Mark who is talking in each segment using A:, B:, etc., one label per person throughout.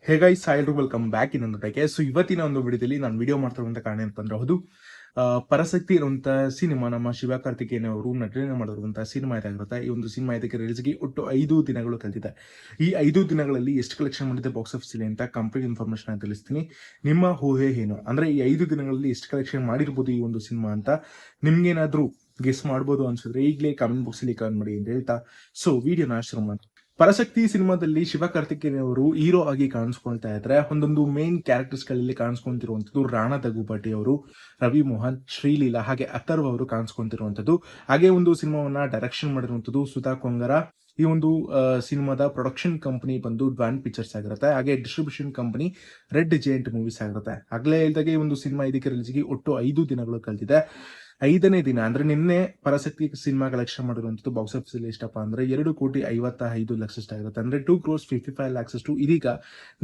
A: Hey guys, ಎಲ್ರಿಗೂ welcome back ಇನ್ನೊಂದು ಟೈಕೆ. So ಇವತ್ತಿನ ಒಂದು ವಿಡಿಯೋದಲ್ಲಿ ನಾನು ವಿಡಿಯೋ ಮಾಡ್ತಿರುವಂತ ಕಾರಣ ಅಂತಂದ್ರೆ ಹೌದು, ಪರಸಕ್ತಿ ಇರುವಂತ ಸಿನಿಮಾ ನಮ್ಮ ಶಿವ ಕಾರ್ತಿಕೇಯನ್ ಅವರು ನಟನೆ ಮಾಡಿರುವಂತಹ ಸಿನಿಮಾ ಇದಾಗಿರುತ್ತೆ. ಈ ಒಂದು ಸಿನಿಮಾ ಇದಕ್ಕೆ ರಿಲೀಸ್ಗೆ ಒಟ್ಟು 5 ದಿನಗಳು ಕಳೆದಿದೆ. ಈ 5 ದಿನಗಳಲ್ಲಿ ಎಷ್ಟು ಕಲೆಕ್ಷನ್ ಮಾಡಿದೆ ಬಾಕ್ಸ್ ಆಫೀಸ್ ಅಂತ ಕಂಪ್ಲೀಟ್ ಇನ್ಫಾರ್ಮೇಶನ್ ಅಂತ ತಿಳಿಸ್ತೀನಿ. ನಿಮ್ಮ ಊಹೆ ಏನು ಅಂದ್ರೆ ಈ 5 ದಿನಗಳಲ್ಲಿ ಎಷ್ಟು ಕಲೆಕ್ಷನ್ ಮಾಡಿರ್ಬೋದು ಈ ಒಂದು ಸಿನಿಮಾ ಅಂತ ನಿಮ್ಗೇನಾದ್ರೂ ಗೆಸ್ ಮಾಡ್ಬೋದು ಅನ್ಸಿದ್ರೆ ಈಗಲೇ ಕಾಮೆಂಟ್ ಬಾಕ್ಸ್ ಅಲ್ಲಿ ಕಾಮೆಂಟ್ ಮಾಡಿ ಅಂತ ಹೇಳ್ತಾ ಸೊ ವಿಡಿಯೋನ ಶುರು ಮಾಡಿ. ಪರಶಕ್ತಿ ಸಿನಿಮಾದಲ್ಲಿ ಶಿವ ಕಾರ್ತಿಕೇಯನ್ ಅವರು ಹೀರೋ ಆಗಿ ಕಾಣಿಸ್ಕೊಳ್ತಾ ಇದ್ರೆ ಒಂದೊಂದು ಮೇನ್ ಕ್ಯಾರೆಕ್ಟರ್ಸ್ ಗಳಲ್ಲಿ ಕಾಣಿಸ್ಕೊಂತಿರುವಂತದ್ದು ರಾಣಾ ದಗುಪಾಟಿ ಅವರು, ರವಿ ಮೋಹನ್, ಶ್ರೀಲೀಲಾ ಹಾಗೆ ಅಥರ್ವ ಅವರು ಕಾಣಿಸ್ಕೊಂತಿರುವಂತದ್ದು. ಹಾಗೆ ಒಂದು ಸಿನಿಮಾವನ್ನ ಡೈರೆಕ್ಷನ್ ಮಾಡಿರುವಂತದ್ದು ಸುಧಾ ಕೊಂಗರ. ಈ ಒಂದು ಸಿನಿಮಾದ ಪ್ರೊಡಕ್ಷನ್ ಕಂಪನಿ ಬಂದು ಡ್ವಾನ್ ಪಿಕ್ಚರ್ಸ್ ಆಗಿರುತ್ತೆ. ಹಾಗೆ distribution company red giant movies ಆಗಿರುತ್ತೆ. ಆಗ್ಲೇ ಹೇಳಿದಾಗೆ ಈ ಒಂದು ಸಿನಿಮಾ ಇದಕ್ಕೆ ರಿಲೀಸ್ಗೆ ಒಟ್ಟು 5 ದಿನಗಳು ಕಳೆದಿದೆ. 5ನೇ ದಿನ ಅಂದ್ರೆ ನಿನ್ನೆ ಪರಶಕ್ತಿ ಸಿನಿಮಾ ಕಲೆಕ್ಷನ್ ಮಾಡಿರುವಂತದ್ದು ಬಾಕ್ಸ್ ಆಫೀಸ್ ಅಲ್ಲಿ ಎಷ್ಟಪ್ಪ ಅಂದ್ರೆ 2,55,00,000 ಆಗಿರುತ್ತೆ. ಅಂದ್ರೆ 2,55,00,000 ಅಷ್ಟು ಇದೀಗ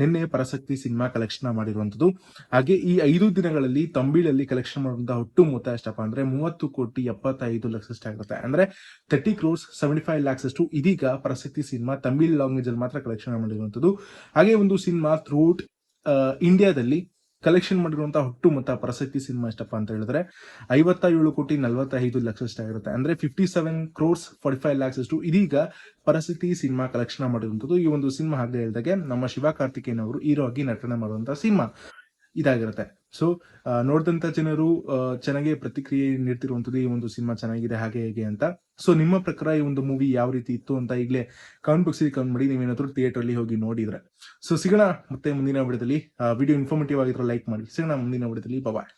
A: ನಿನ್ನೆ ಪರಶಕ್ತಿ ಸಿನಿಮಾ ಕಲೆಕ್ಷನ್ ಮಾಡಿರುವಂತದ್ದು. ಹಾಗೆ ಈ 5 ದಿನಗಳಲ್ಲಿ ತಮಿಳಲ್ಲಿ ಕಲೆಕ್ಷನ್ ಮಾಡುವಂತಹ ಒಟ್ಟು ಮೊತ್ತ ಎಷ್ಟಪ್ಪ ಅಂದ್ರೆ 30,75,00,000 ಆಗಿರುತ್ತೆ. ಅಂದ್ರೆ 30,75,00,000 ಅಷ್ಟು ಇದೀಗ ಪರಶಕ್ತಿ ಸಿನಿಮಾ ತಮಿಳ್ ಲ್ಯಾಂಗ್ವೇಜ್ ಅಲ್ಲಿ ಮಾತ್ರ ಕಲೆಕ್ಷನ್ ಮಾಡಿರುವಂತದ್ದು. ಹಾಗೆ ಒಂದು ಸಿನಿಮಾ ಥ್ರೂಟ್ ಇಂಡಿಯಾದಲ್ಲಿ ಕಲೆಕ್ಷನ್ ಮಾಡಿರುವಂತಹ ಒಟ್ಟು ಮೊತ್ತ ಪರಶಕ್ತಿ ಸಿನಿಮಾ ಎಷ್ಟಪ್ಪ ಅಂತ ಹೇಳಿದ್ರೆ 57,45,00,000 ಆಗಿರುತ್ತೆ. ಅಂದ್ರೆ 57,45,00,000 ಅಷ್ಟು ಇದೀಗ ಪರಶಕ್ತಿ ಸಿನಿಮಾ ಕಲೆಕ್ಷನ್ ಮಾಡಿರುವಂತದ್ದು. ಈ ಒಂದು ಸಿನಿಮಾ ಹಾಗೆ ಹೇಳಿದಾಗೆ ನಮ್ಮ ಶಿವ ಕಾರ್ತಿಕೇಯನ್ ಅವರು ಹೀರೋ ಆಗಿ ನಟನೆ ಮಾಡುವಂತಹ ಸಿನಿಮಾ ಇದಾಗಿರುತ್ತೆ. ಸೊ ನೋಡಿದಂತ ಜನರು ಚೆನ್ನಾಗಿ ಪ್ರತಿಕ್ರಿಯೆ ನೀಡ್ತಿರುವಂತದ್ದು ಈ ಒಂದು ಸಿನಿಮಾ ಚೆನ್ನಾಗಿದೆ ಹಾಗೆ ಹೇಗೆ ಅಂತ. ಸೊ ನಿಮ್ಮ ಪ್ರಕಾರ ಈ ಒಂದು ಮೂವಿ ಯಾವ ರೀತಿ ಇತ್ತು ಅಂತ ಈಗಲೇ ಕಾಮೆಂಟ್ ಬಾಕ್ಸ್ ಅಲ್ಲಿ ಕಾಮೆಂಟ್ ಮಾಡಿ, ನೀವೇನಾದ್ರೂ ಥಿಯೇಟರ್ ಅಲ್ಲಿ ಹೋಗಿ ನೋಡಿದ್ರೆ. ಸೊ ಸಿಗೋಣ ಮತ್ತೆ ಮುಂದಿನ ವಿಡಿಯೋದಲ್ಲಿ. ವಿಡಿಯೋ ಇನ್ಫಾರ್ಮೇಟಿವ್ ಆಗಿದ್ರೆ ಲೈಕ್ ಮಾಡಿ. ಸಿಗೋಣ ಮುಂದಿನ ವಿಡಿಯೋದಲ್ಲಿ. ಬಾಯ್.